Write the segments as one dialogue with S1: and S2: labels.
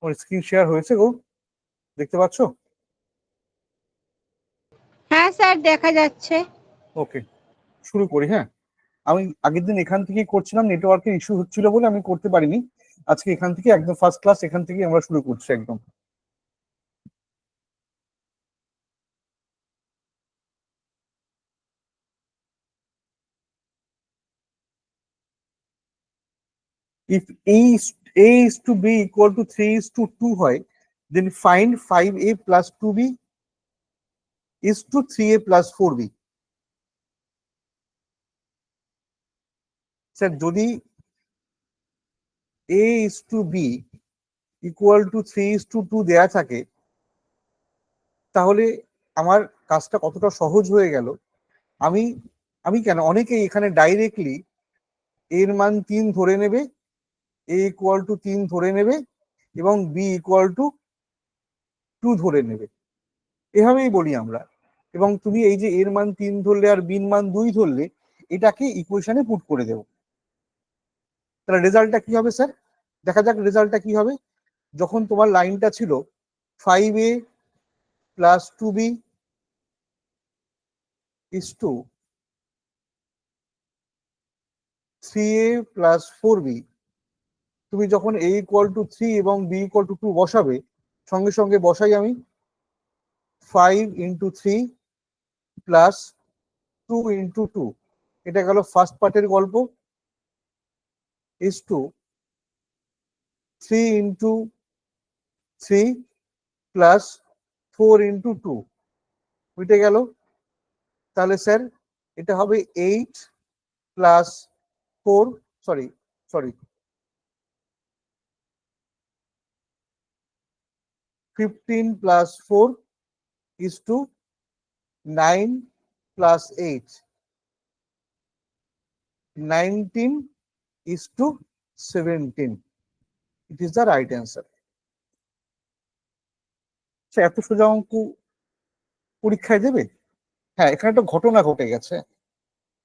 S1: ওর screen share হয়েছে গো, দেখতে পাচ্ছ?
S2: হ্যাঁ স্যার, দেখা যাচ্ছে।
S1: ওকে, শুরু করি। হ্যাঁ, আমি আগের দিন এখান থেকে করছিলাম, নেটওয়ার্কের ইস্যু হচ্ছিল বলে আমি করতে পারিনি। আজকে এখান থেকে একদম ফার্স্ট ক্লাস, এখান থেকে আমরা শুরু করছি একদম। If A is to B equal to 3 is to 2 হয়, then find 5A plus 2B is to 3A plus 4B. Sir, যদি A is to B equal to 3 is to 2 দেয়া থাকে, তাহলে আমার কাজটা কতটা সহজ হয়ে গেল। আমি আমি কেন, অনেকেই এখানে ডাইরেক্টলি এর মান 3 ধরে নেবে, A ইকুয়াল টু 3 ধরে নেবে এবং B ইকুয়াল টু 2 ধরে নেবে, এভাবেই বলি আমরা। এবং তুমি এই যে এর মান 3 ধরলে আর বির মান 2 ধরলে, এটাকে ইকুয়েশনে পুট করে দেবো। তাহলে রেজাল্টটা কি হবে স্যার? দেখা যাক রেজাল্টটা কি হবে। যখন তোমার লাইনটা ছিল 5A plus 2B is to 3A plus 4B, তুমি যখন A ইকুয়াল টু 3 এবং B ইকুয়াল টু 2 বসাবে, সঙ্গে সঙ্গে বসাই আমি 5 ইন্টু 3 প্লাস 2 ইন্টু 2, এটা গেল ফার্স্ট পার্টের গল্প। is to 3 into 3 plus 4 into 2, বুঝতে গেল? তাহলে স্যার এটা হবে 8 plus 4, sorry sorry 15 plus 4 is to 9 plus 8, 19 is to 17. It is the right answer. এত সোজা অঙ্ক পরীক্ষায় দেবে? হ্যাঁ, এখানে একটা ঘটনা ঘটে গেছে।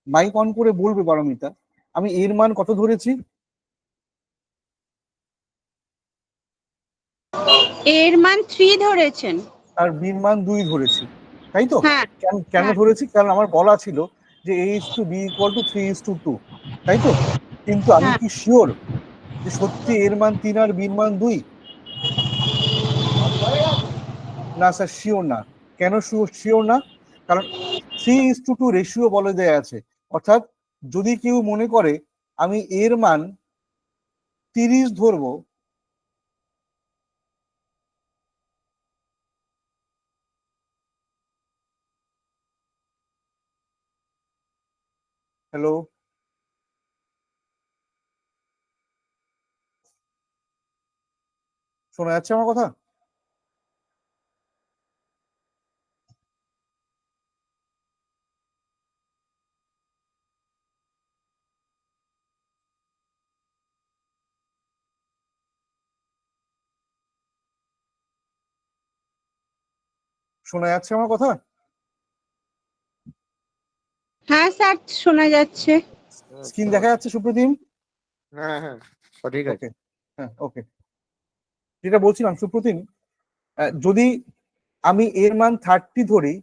S1: মাইক অন করে বলবে পারমিতা, আমি এর মান কত ধরেছি?
S2: এর মান 3 ধরেছেন
S1: আর বির মান 2 ধরেছি, তাই তো?
S2: হ্যাঁ
S1: কেন ধরেছি? কারণ আমার বলা ছিল যে A is to B equal to 3 is to 2, তাই তো? কিন্তু আমি
S2: হ্যাঁ
S1: কি শিওর যে সত্যি এর মান 3 আর বির মান 2? না স্যার, শিওর না। কেন শিওর না? কারণ 3 is to 2 রেশিও বলে দেয়া আছে। অর্থাৎ যদি কেউ মনে করে আমি এর মান 30 ধরবো, হ্যালো শোনা যাচ্ছে আমার কথা? শোনা যাচ্ছে আমার কথা?
S2: হ্যাঁ স্যার, শোনা যাচ্ছে।
S1: স্ক্রিন দেখা যাচ্ছে সুপ্রতিম?
S3: হ্যাঁ হ্যাঁ, সঠিক আছে।
S1: ওকে, হ্যাঁ ওকে। যেটা বলছিলাম সুপ্রতিম, যদি আমি এর মান 30 ধরি,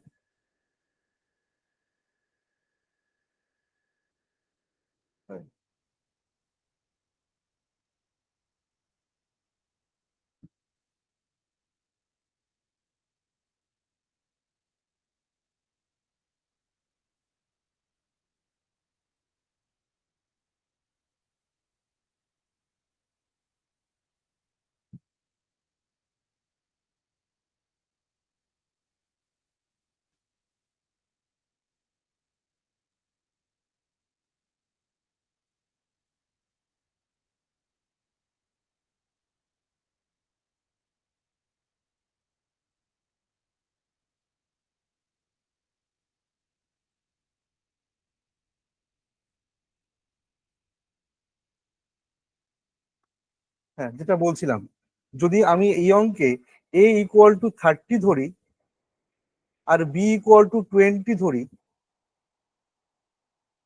S1: হ্যাঁ যেটা বলছিলাম, যদি আমি এই অঙ্কে A ইকুয়াল টু 30 ধরি আর B ইকুয়াল টু 20 ধরি,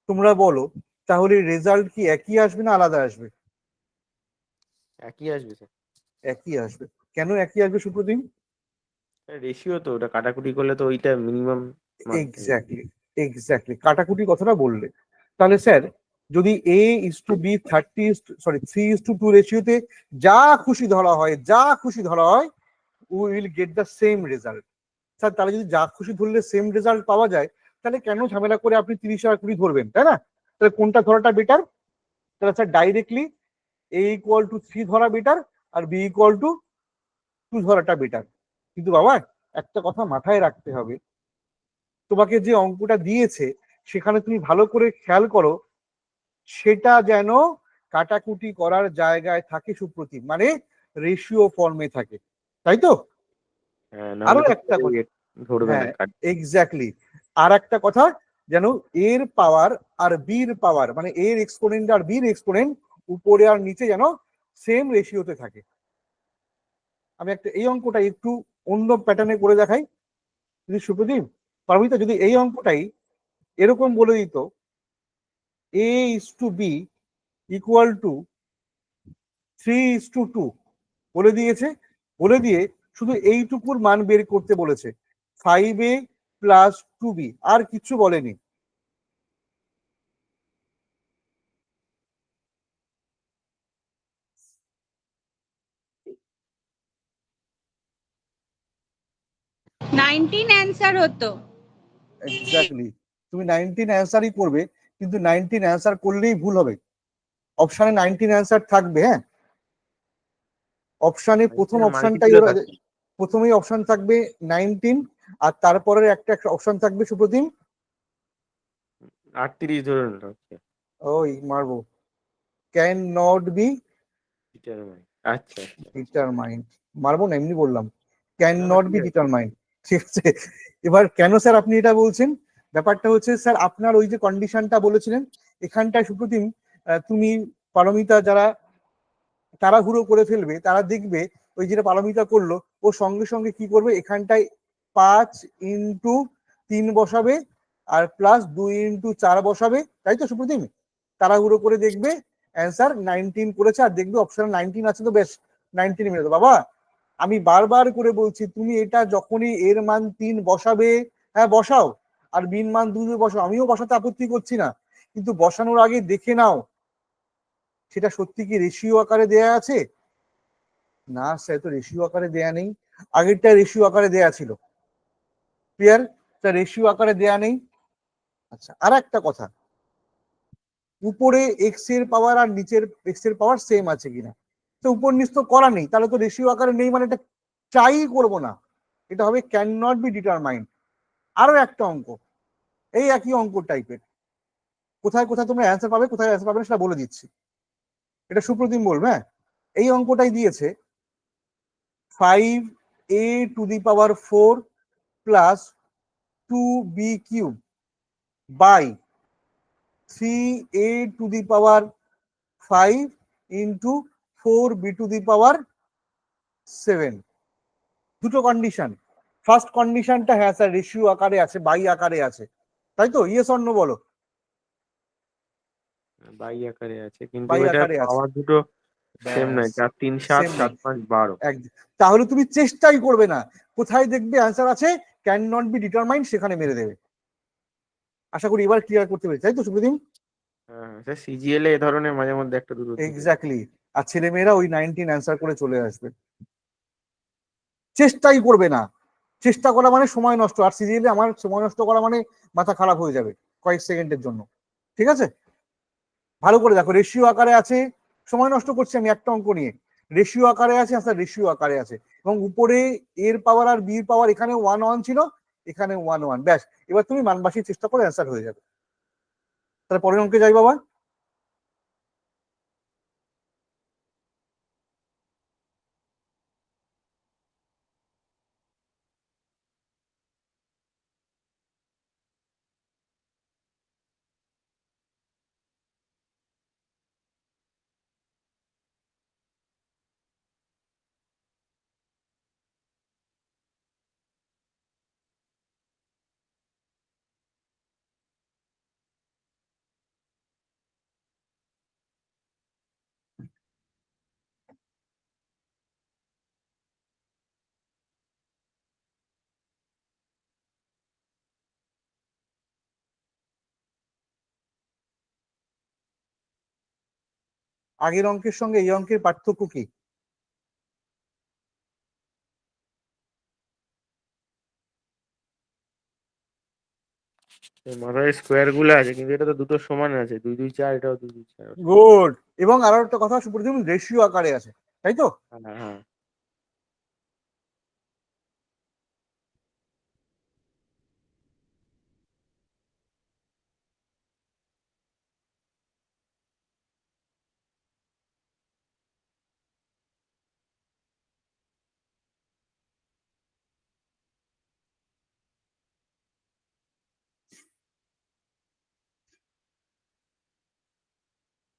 S1: তোমরা বলো তাহলে রেজাল্ট কি একই আসবে না আলাদা আসবে?
S3: একই আসবে স্যার।
S1: একই আসবে। কেন একই আসবে সুপ্রতিম?
S3: রেশিও তো ওটা কাটাকুটি করলে তো ওইটা মিনিমাম মান থাকে।
S1: এক্স্যাক্টলি, এক্স্যাক্টলি কাটাকুটি কথাটা বললে। তাহলে স্যার, যদি এ ইস টু বি 3:2 রেশিওতে যা খুশি ধরা হয়, যা খুশি ধরা হয়, we will get the same result. Sir তাহলে যদি যা খুশি ধরলে সেম রেজাল্ট পাওয়া যায়, তাহলে কেন ঝামেলা করে আপনি 30 আর 20 ধরবেন, তাই না? তাহলে কোনটা ধরাটা বেটার? তাহলে স্যার ডাইরেক্টলি A = 3 ধরা বেটার, আর B = 2 ধরাটা বেটার। কিন্তু বাবা, একটা কথা মাথায় রাখতে হবে, তোমাকে যে অঙ্কটা দিয়েছে সেখানে তুমি ভালো করে খেয়াল করো, সেটা যেন কাটাকুটি করার জায়গায় থাকে সুপ্রতিম, মানে রেশিও ফর্মে থাকে, তাই তো?
S3: হ্যাঁ,
S1: আরো
S3: নাহলে তো
S1: একটা কথা,
S3: ধরবে না
S1: হ্যাঁ
S3: কাট।
S1: এক্স্যাক্টলি, আর একটা কথা, যেন এর পাওয়ার আর বির পাওয়ার, মানে এর এক্সপোনেন্ট আর বির এক্সপোনেন্ট উপরে আর নিচে যেন সেম রেশিওতে থাকে। আমি একটা এই অঙ্কটা একটু অন্য প্যাটার্নে করে দেখাই, যদি সুপ্রদীপ পারমিতা, যদি এই অঙ্কটাই এরকম বলে দিত A/B = 3:2 বলে দিয়েছে, বলে দিয়ে শুধু এইটুকুর মান বের করতে বলেছে, 5A + 2B, আর কিছু বলেনি।
S2: নাইনটিন অ্যান্সার হতো।
S1: এক্স্যাক্টলি, তুমি 19 অ্যান্সারই করবে, কিন্তু 19 অ্যান্সার করলেই ভুল হবে। অপশানে 19 অ্যান্সার থাকবে, হ্যাঁ, অপশানে প্রথম
S3: মানে
S1: অপশানটাই
S3: কিছুটা
S1: ওরা,
S3: থাকে।
S1: প্রথমেই অপশান থাকবে 19, আর তারপরের একটা অপশান থাকবে সুপ্রতিম,
S3: 38 ধরে নিলাম।
S1: ওই মারবো, ক্যান নট বি
S3: ডিটারমাইন। আচ্ছা আচ্ছা।
S1: ডিটারমাইন্ড। মারবো না, এমনি বললাম, ক্যান
S3: না না,
S1: নট
S3: ঠিক
S1: বি
S3: আছে।
S1: ডিটারমাইন্ড। ঠিক আছে, এবার কেন স্যার আপনি এটা বলছেন? ব্যাপারটা হচ্ছে স্যার, আপনার ওই যে কন্ডিশনটা বলেছিলেন এখানটায় সুপ্রতিম, তুমি পারমিতা যারা তাড়াহুড়ো করে ফেলবে, তারা দেখবে ওই যেটা পারমিতা করলো, ও সঙ্গে সঙ্গে কি করবে, এখানটায় 5x3 বসাবে, আর +2x4 বসাবে, তাই তো সুপ্রতিম? তাড়াহুড়ো করে দেখবে অ্যান্সার 19 করেছে, আর দেখবে অপশন 19 আছে, তো বেশ 19 মিলে। বাবা, আমি বারবার করে বলছি, তুমি এটা যখনই এর মান 3 বসাবে, হ্যাঁ বসাও, আর বিন মান 2 বসাও, আমিও বসাতে আপত্তি করছি না, কিন্তু বসানোর আগে দেখে নাও সেটা সত্যি কি রেশিও আকারে দেয়া আছে। না স্যার, তো রেশিও আকারে দেয়া নেই, আগেরটা রেশিও আকারে দেয়া ছিল, ক্লিয়ার? তা রেশিও আকারে দেয়া নেই। আচ্ছা, আর একটা কথা, উপরে এক্স এর পাওয়ার আর নিচের এক্স এর পাওয়ার সেম আছে কিনা, তো উপর নিচ তো করা নেই, তাহলে তো রেশিও আকারে নেই, মানে এটা ট্রাই করবো না, এটা হবে ক্যান নট বি ডিটারমাইন্ড। আরো একটা অঙ্ক, এই একই অঙ্ক টাইপের, কোথায় কোথায় তোমরা অ্যান্সার পাবে, কোথায় অ্যান্সার পাবে না সেটা বলে দিচ্ছি, এটা সুপ্রতিম বলবে, হ্যাঁ। এই অঙ্কটাই দিয়েছে 5A⁴ plus 2B³ by 3A⁵ into 4B⁴ দুটো কন্ডিশন। ফার্স্ট কন্ডিশনটা হ্যাঁ স্যার রেশিও আকারে আছে, বাই আকারে আছে, তাই তো? ইয়েস অর নো বলো।
S3: বাই আকারে আছে, কিন্তু
S1: বাই
S3: এটা
S1: আকারে আছে,
S3: পাওয়ার দুটো সেম
S1: ব্যাস,
S3: নয়। 4 3 7
S1: সেম নেই,
S3: 7 5 12।
S1: তাহলে তুমি চেষ্টাই করবে না, কোথায় দেখবে অ্যান্সার আছে ক্যান নট বি ডিটারমাইন্ড, সেখানে মেরে দেবে। আশা করি এবার ক্লিয়ার করতে পেরেছি, তাই তো সুপ্রদীপ?
S3: হ্যাঁ, স্যার সিজিএল এ ধরনের মাঝে মধ্যে একটা দুটো দিতে।
S1: এক্স্যাক্টলি, আর ছেলে মেয়েরা ওই 19 অ্যান্সার করে চলে আসবে, চেষ্টাই করবে না। চেষ্টা করা মানে সময় নষ্ট, আর সিরিয়ালে আমার সময় নষ্ট করা মানে মাথা খারাপ হয়ে যাবে কয়েক সেকেন্ডের জন্য, ঠিক আছে? ভালো করে দেখো, রেশিও আকারে আছে, সময় নষ্ট করছি আমি একটা অঙ্ক নিয়ে, রেশিও আকারে আছে, আচ্ছা রেশিও আকারে আছে, এবং উপরে এর পাওয়ার আর বির পাওয়ার, এখানে 1 1 ছিল, এখানে 1 1, ব্যাস। এবার তুমি মানবাসীর চেষ্টা করে অ্যান্সার হয়ে যাবে। তাহলে পরের অঙ্কে যাই বাবা। আগের অঙ্কের সঙ্গে এই অঙ্কের পার্থক্য কি?
S3: মাথায় স্কোয়ার গুলো আছে, কিন্তু এটা তো দুটো সমান আছে, 2 2 4, এটাও 2 2 4।
S1: গুড। এবং আরো একটা কথা, সুপ্রতিম, রেশিও আকারে আছে, তাই তো?
S3: হ্যাঁ হ্যাঁ।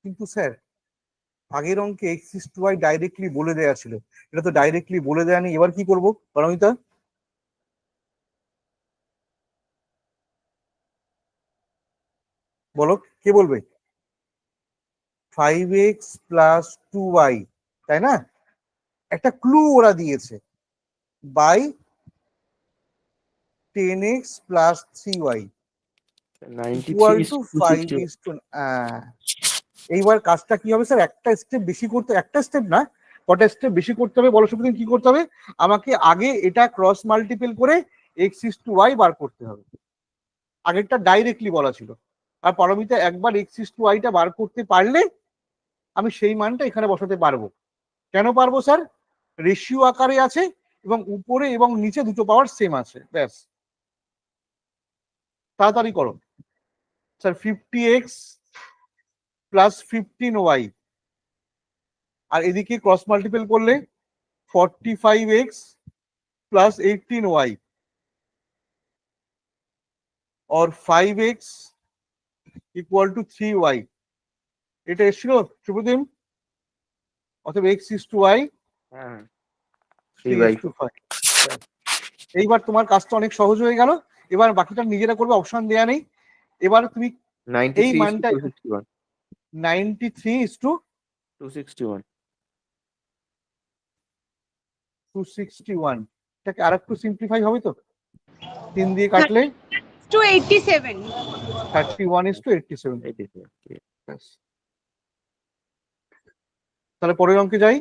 S1: কিন্তু স্যার, আগের অঙ্কে x is to Y directly বলে দেওয়া ছিল, এটা তো ডাইরেক্টলি বলে দেওয়া নেই। এবার কি করবো পারমিতা? বলো, কে বলবে? 5x প্লাস 2y, তাই না? একটা ক্লু ওরা দিয়েছে, by 10x plus 3y
S3: 93
S1: equal
S3: is
S1: to 5
S3: 261।
S1: Is to. এইবার কাজটা কি হবে স্যার? একটা স্টেপ বেশি করতে, একটা স্টেপ না, কটা স্টেপ বেশি করতে হবে বলো সুপ্রতিম? কি করতে হবে? আমাকে আগে এটা ক্রস মাল্টিপল করে x is to y bar করতে হবে। আগেরটা ডাইরেক্টলি বলা ছিল। আর পারমিতা একবার এক্স ইস টু ওয়াইটা বার করতে পারলে আমি সেই মানটা এখানে বসাতে পারবো। কেন পারবো স্যার? রেশিও আকারে আছে এবং উপরে এবং নিচে দুটো পাওয়ার সেম আছে, ব্যাস। তাড়াতাড়ি করো স্যার। 50x প্লাস 15y, আর এদিকে ক্রস মাল্টিপল করলে 45x প্লাস 18y और 5x ইকুয়াল টু 3y। এটা এসেছিল সুপ্রতিম? অথবা x ইস টু y
S3: হ্যাঁ
S1: 3
S3: 3 বাই
S1: ইস টু 5। এইবার তোমার কাজটা অনেক সহজ হয়ে গেল। এবার বাকিটা নিজেরা করবে, অপশন দেয়া নেই। এবার তুমি এই
S3: 93 is to
S1: মানটা
S3: 261।
S1: 93 ইস টু
S3: 261।
S1: 261, এটাকে আরেকটু সিম্পলিফাই হবে তো? 3 দিয়ে কাটলে
S2: 287।
S1: 31 ইস টু 87।
S3: 87।
S1: ব্যাস। তাহলে পরের অঙ্কে যাই।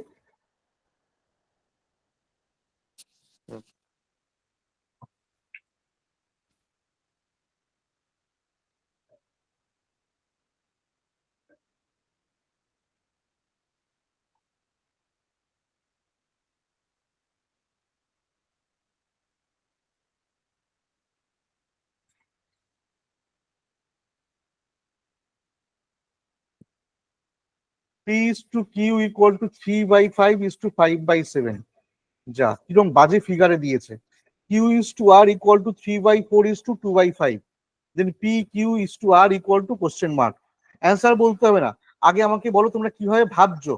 S1: P is to Q equal to 3/5 is to 5/7। যা কিরকম বাজে ফিগারে দিয়েছে। Q is to R equal to 3/4 is to 2/5, then P Q is to R equal to question mark। Answer বলতে হবে না, আগে আমাকে বলো তোমরা কিভাবে ভাবছো,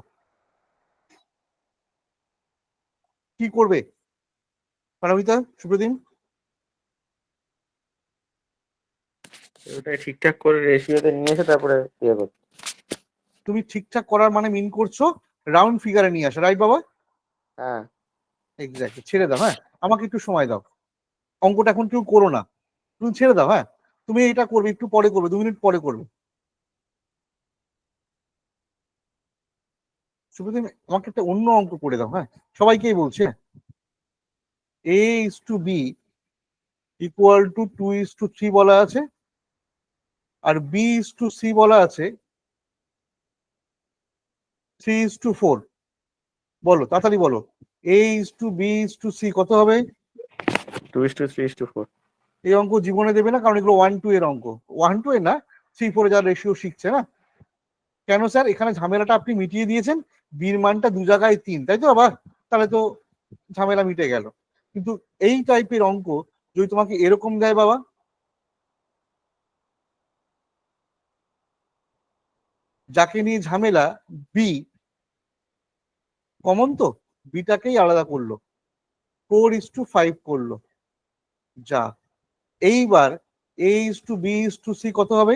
S1: কি করবে পারমিতা, সুপ্রতিম?
S3: ওটা ঠিকঠাক করে রেশিওতে নিয়ে এসে তারপরে ইয়ে করতে।
S1: তুমি ঠিকঠাক করার মানে মিন করছো রাউন্ড ফিগারে নিয়ে আসা, রাইট বাবা?
S3: হ্যাঁ
S1: এক্স্যাক্টলি। ছেড়ে দাও, হ্যাঁ, আমাকে একটু সময় দাও। অঙ্কটা এখন কেউ করো না, তুমি ছেড়ে দাও। হ্যাঁ, তুমি এটা করবে, একটু পরে করবে, 2 মিনিট পরে করবে। সুপ্রতিম, আমাকে একটা অন্য অঙ্ক করে দাও। হ্যাঁ, সবাইকেই বলছে। A is to B equal to 2:3 বলা আছে, আর B is to C বলা আছে 3:4। বলো তাড়াতাড়ি বলো, A is to B is to C কত হবে?
S3: 2:3:4।
S1: এই অঙ্ক জীবনে দেবে না, কারণ এগুলো 1-2 এর অঙ্ক। 1-2 এর না, 3-4 এ যারা রেশিও শিখছে না। কেন স্যার? এখানে ঝামেলাটা আপনি মিটিয়ে দিয়েছেন, বির মানটা দু জায়গায় 3, তাই তো বাবা? তাহলে তো ঝামেলা মিটে গেল। কিন্তু এই টাইপের অঙ্ক যদি তোমাকে এরকম দেয় বাবা, যাকে নিয়ে ঝামেলা বি, কমন তো, বিটাকেই আলাদা করলো, 4:5 করলো, যা। এইবার A is to B is to C কত হবে?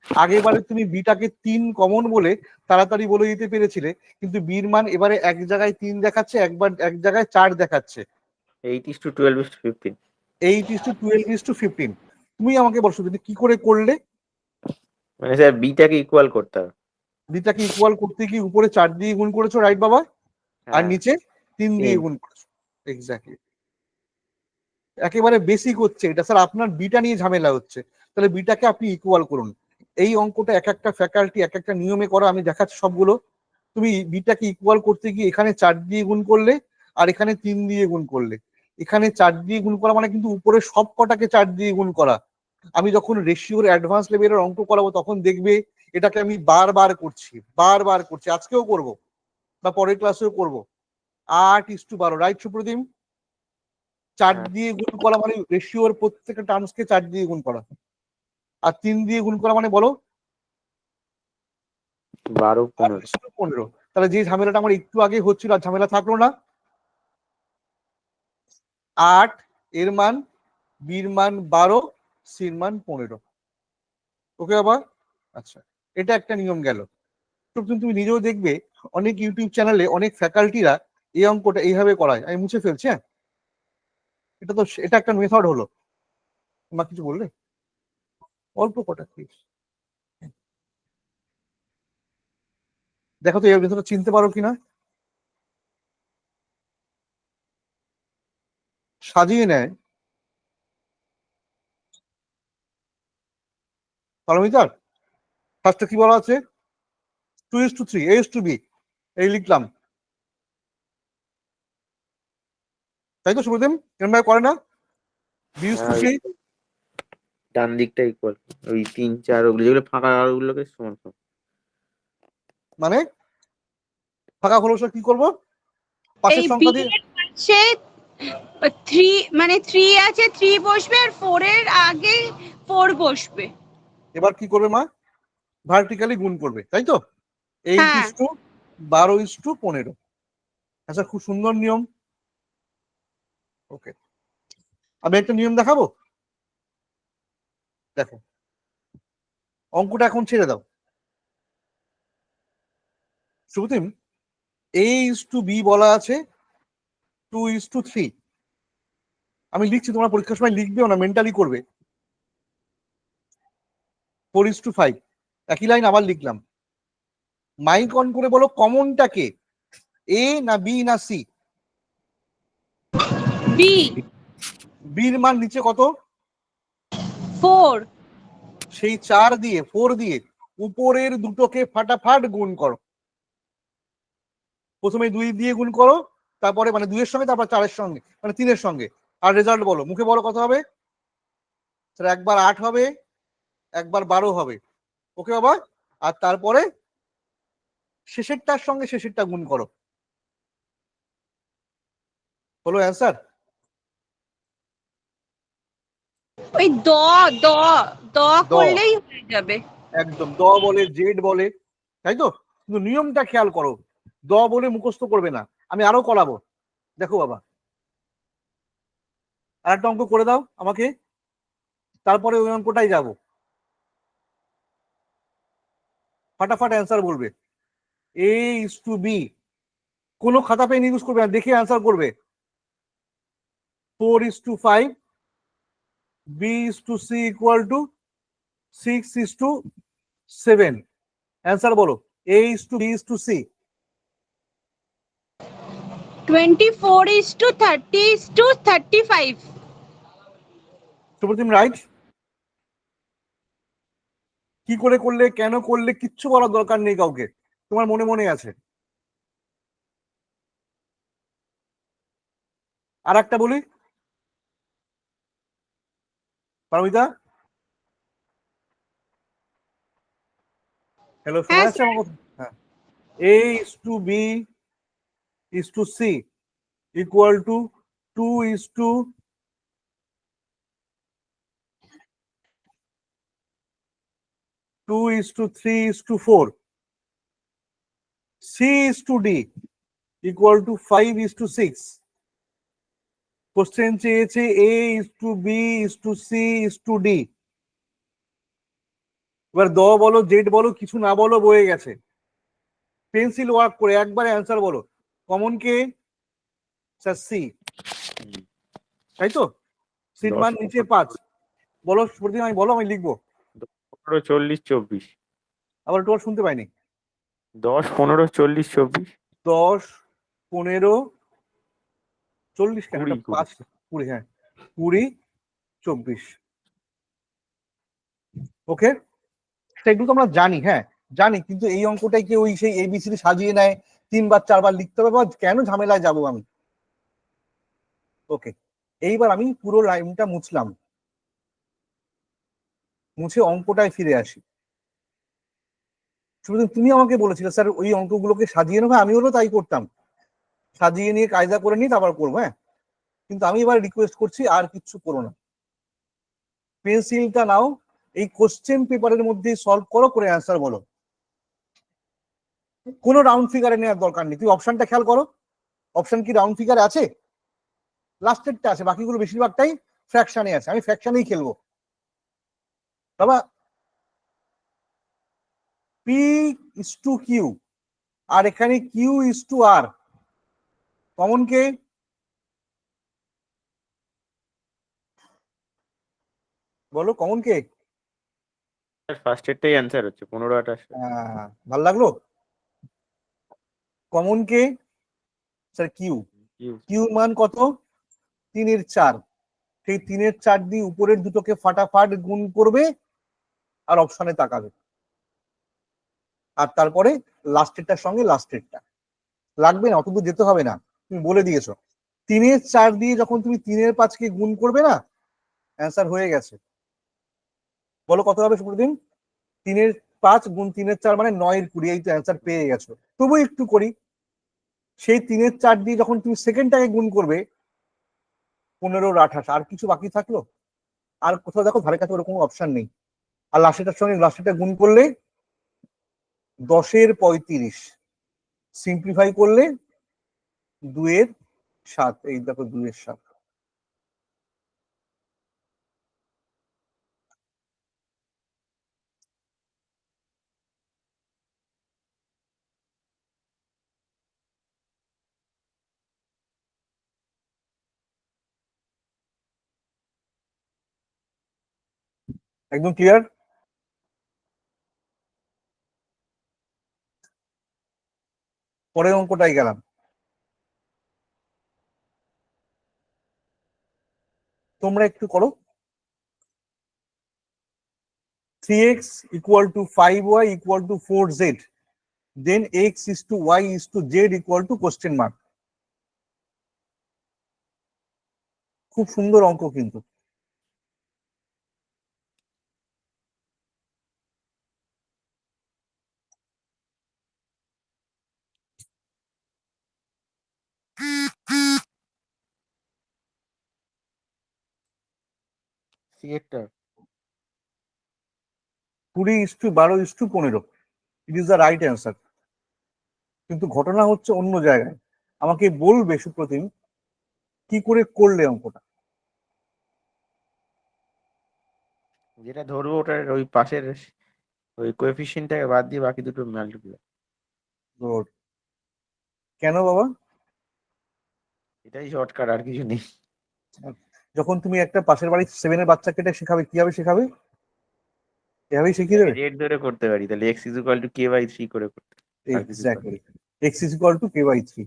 S1: আগেবারে তুমি বিটাকে 3 কমন বলে তাড়াতাড়ি বলে দিতে পেরেছিলে, কিন্তু বির মান এবারে এক জায়গায় 3 দেখাচ্ছে, একবার এক জায়গায় 4 দেখাচ্ছে।
S3: 8:12:15।
S1: 8:12:15। তুমি আমাকে বলছো তুমি কি করে করলে?
S3: মানে স্যার বিটাকে ইকুয়াল করতে হবে।
S1: বিটাকে ইকুয়াল করতে কি উপরে 4 দিয়ে গুণ করেছো, রাইট বাবা? আর
S3: হ্যাঁ
S1: নিচে 3 দিয়ে
S3: তিন।
S1: গুণ করেছো। এক্স্যাক্টলি, একেবারে বেসিক হচ্ছে এটা স্যার। আপনার বিটা নিয়ে ঝামেলা হচ্ছে, তাহলে বিটাকে আপনি ইকুয়াল করুন। এই অঙ্কটা এক একটা ফ্যাকাল্টি এক একটা নিয়মে করা, আমি দেখাচ্ছি সবগুলো। তুমি বিটাকে ইকুয়াল করতে গিয়ে এখানে 4 দিয়ে গুণ করলে, আর এখানে 3 দিয়ে গুণ করলে। এখানে 4 দিয়ে গুণ করা মানে কিন্তু উপরে সব কটাকে 4 দিয়ে গুণ করা। আমি যখন রেশিওর অ্যাডভান্স লেভেলের অঙ্ক করাবো তখন দেখবে এটাকে আমি বারবার করছি, বারবার করছি। আজকেও করব বা পরের ক্লাসেও করব। 8:12, রাইট সুপ্রতিম? 4
S3: হ্যাঁ
S1: দিয়ে গুণ করা মানে রেশিওর প্রত্যেকটা টার্মসকে 4 দিয়ে গুণ করা। আর 3 দিয়ে গুণ করা মানে বলো
S3: 12 15।
S1: 15। তাহলে যে ঝামেলাটা আমার একটু আগে হচ্ছিল আর ঝামেলা থাকলো না। 8 এর মান, বির মান 12, সির মান 15। ওকে বাবা? আচ্ছা, এটা একটা নিয়ম গেল। তো তুমি নিজেও দেখবে অনেক ইউটিউব চ্যানেলে অনেক ফ্যাকাল্টিরা এই অঙ্কটা এইভাবে করায়। আমি মুছে ফেলছি, হ্যাঁ। এটা একটা মেথড হলো। তোমার কিছু বললে? অল্প কটা প্লিজ দেখো তো এই মেথডটা চিনতে পারো কিনা। সাজিয়ে নেয় পারমিতার। ফার্স্টে কি বলা আছে? 2:3, A:B, এই লিখলাম, তাই তো সুপ্রতিম? এরম ভাবে করে না?
S3: হ্যাঁ ওই
S1: B:3
S3: ডান দিকটা ইকুয়াল, ওই 3 4 ওগুলো যেগুলো ফাঁকা আর ওগুলোকে সমান সমান।
S1: মানে ফাঁকা হলো কি করব? পাশের
S2: এই বি
S1: সংখ্যা দিয়ে।
S2: এর পাশে 3 মানে 3 আছে, 3 বসবে, আর 4 এর আগে 4 বসবে।
S1: এবার কি করবে মা? ভার্টিক্যালি গুণ করবে, তাই তো? 8
S2: হ্যাঁ।
S1: Is to 12:15। আচ্ছা, খুব সুন্দর নিয়ম। ওকে, আমি একটা নিয়ম দেখাবো, দেখো। অঙ্কটা এখন ছেড়ে দাও সুপ্রতিম। A:B বলা আছে 2:3। আমি লিখছি, তোমরা পরীক্ষার সময় লিখবেও না, মেন্টালি করবে। 4:5, একই লাইন আবার লিখলাম। মাইক অন করে বলো কমনটা কে, এ না বি না সি?
S2: বি।
S1: বির মান নিচে কত?
S2: 4।
S1: সেই 4 দিয়ে 4 দিয়ে উপরের দুটোকে ফাটাফাট গুণ করো। প্রথমে 2 দিয়ে গুণ করো, তারপরে মানে 2 এর সঙ্গে, তারপর 4 এর সঙ্গে, মানে 3 এর সঙ্গে। আর রেজাল্ট বলো, মুখে বলো কত হবে। একবার 8 হবে, একবার 12 হবে। ওকে বাবা? আর তারপরে শেষেরটার সঙ্গে শেষেরটা গুণ করো। হলো অ্যান্সার?
S2: ওই দ দ দ
S1: দ,
S2: করলেই হয়ে যাবে।
S1: একদম দ বলে, জেড বলে, তাই তো? কিন্তু নিয়মটা খেয়াল করো, দ বলে মুখস্থ করবে না। আমি আরো করাবো, দেখো বাবা। আর একটা অঙ্ক করে দাও আমাকে, তারপরে ওই অঙ্কটাই যাবো। ফাটাফাট অ্যান্সার বলবে। A:B, কোনো খাতা পেন ইউজ করবে না, দেখে অ্যান্সার করবে। 4:5, B:C = 6:7। অ্যান্সার বলো, A:B:C।
S2: 24:30:35।
S1: সুপ্রতিম রাইট। কি করে করলে, কেন করলে, কিচ্ছু বলার দরকার নেই কাউকে, তোমার মনে মনে আছে। আর একটা বলি পারমিতা, হ্যালো, শোনা
S2: হ্যাঁ
S1: যাচ্ছে
S2: স্যার।
S1: আমার কথা? হ্যাঁ। A:B:C = 2:3:4। C:D = 5:6। কোশ্চেন চেয়েছে A:B:C:D। এবার দ বলো, জেড বলো, কিছু না বলো, বয়ে গেছে। পেন্সিল ওয়ার্ক করে একবারে অ্যান্সার বলো। কমন কে? স্যার সি, তাই তো? সির
S3: 10
S1: মান নিচে 5। বলো প্রতিদিন, আমি বলো, আমি লিখবো।
S3: 15 40 24।
S1: আবার একটু শুনতে পাইনি।
S3: 10, 15, 40, 24,
S1: 10, 15, 40 কেন,
S3: 20, 20।
S1: 5, 20, হ্যাঁ 20, 24। ওকে, সেগুলো তো আমরা জানি, হ্যাঁ জানি, কিন্তু এই অঙ্কটাই কি ওই সেই এবিসিডি সাজিয়ে নেয় 3 বার 4 বার লিখতে হবে, বা কেন ঝামেলায় যাব আমি? ওকে, এইবার আমি পুরো লাইনটা মুছলাম, মুছে অঙ্কটায় ফিরে আসি। শুধু তুমি আমাকে বলেছিলে স্যার ওই অঙ্কগুলোকে সাজিয়ে নেবে, আমি হলো তাই করতাম, সাজিয়ে নিয়ে কায়দা করে নিয়ে তারপর করবো, হ্যাঁ। কিন্তু আমি এবার রিকোয়েস্ট করছি আর কিচ্ছু করো না, পেন্সিলটা নাও, এই কোশ্চেন পেপারের মধ্যে সলভ করো, করে অ্যান্সার বলো, কোনো রাউন্ড ফিগারে নেওয়ার দরকার নেই। তুমি অপশনটা খেয়াল করো, অপশন কি রাউন্ড ফিগারে আছে? লাস্টেরটা আছে, বাকিগুলো বেশিরভাগটাই ফ্র্যাকশনে আছে, আমি ফ্র্যাকশনেই খেলবো বাবা। পি ইস টু কিউ, আর এখানে Q is to R, common কে? বলো কমন কে?
S3: ফার্স্ট এরটাই অ্যান্সার হচ্ছে 15, 28।
S1: ভাল লাগলো। কমন কে? Sir Q. কিউ মান কত? 3/4। সেই 3/4 দিয়ে উপরের দুটোকে ফাটাফাট গুণ করবে আর অপশনে তাকাবে, আর তারপরে লাস্টেরটার সঙ্গে লাস্টেরটা লাগবে না, অতদূর যেতে হবে না, তুমি বলে দিয়েছো। 3/4 দিয়ে যখন তুমি 3/5কে গুণ করবে না, অ্যান্সার হয়ে গেছে। বলো কত হবে সুপ্রদিন? 3/5 গুণ 3/4 মানে 9/20, এই তো অ্যান্সার পেয়ে গেছো। তবু একটু করি, সেই 3/4 দিয়ে যখন তুমি সেকেন্ডটাকে গুণ করবে, 15/28, আর কিছু বাকি থাকলো? আর কোথাও দেখো ধারে কাছে ওরকম অপশন নেই। আর লাস্টেরটার সঙ্গে লাস্টেরটা গুণ করলে 10/35, সিম্পলিফাই করলে 2/7, এই দেখো 2/7। একদম ক্লিয়ার? পরের অঙ্কটাই গেলাম, তোমরা একটু করো। 3x = 5y = 4z, then x is to y is to z equal to question mark। খুব সুন্দর অঙ্ক কিন্তু।
S3: সি এরটা
S1: 20:12:15, it is the right answer. কিন্তু ঘটনা হচ্ছে অন্য জায়গায়, আমাকে বলবে সুপ্রতিম কি করে করলে অঙ্কটা।
S3: যেটা ধরবো ওটার ওই পাশের ওই কোএফিসিয়েন্টটাকে বাদ দিয়ে বাকি দুটো মাল্টিপ্লাই।
S1: Good. কেন বাবা?
S3: এটাই শর্টকাট, আর কিছু নেই।
S1: যখন তুমি একটা পাশের বাড়ির 7-এর বাচ্চাকে এটা শেখাবে, কিভাবে শেখাবে? এভাবেই শিখিয়ে দেবে।
S3: রেট ধরে করতে পারি, তাহলে x = k/3 করে করতে, আর কিছু পারি।
S1: এক্স্যাক্টলি, x = k/3,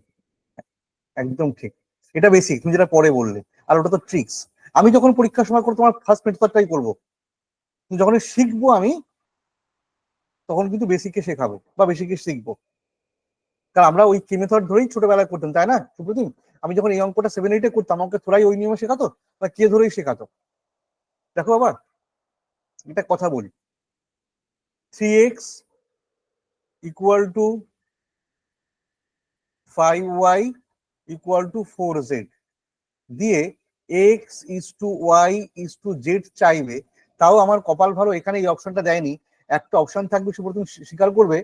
S1: একদম ঠিক। এটা বেসিক, তুমি যেটা পরে বললে, আর ওটা তো ট্রিক্স। আমি যখন পরীক্ষার সময় করে তোমার ফার্স্ট মেথডটাই করবো, যখন শিখবো আমি তখন কিন্তু বেসিকে শেখাবো বা বেসিকে শিখবো, কারণ আমরা ওই কি মেথড ধরেই ছোটবেলায় করতাম, তাই না সুপ্রতিম? আমি যখন এই অঙ্কটা 7-8-এ করতাম, আমাকে থোড়াই ওই নিয়মে শেখাতো বা কে ধরেই শেখাতো। দেখো বাবা, একটা কথা বলি, 3x = 5y = 4z দিয়ে x is to y is to z চাইবে, তাও আমার কপাল ভালো এখানে এই অপশনটা দেয়নি। একটা অপশন থাকবে, সুপ্রতিম স্বীকার করবে,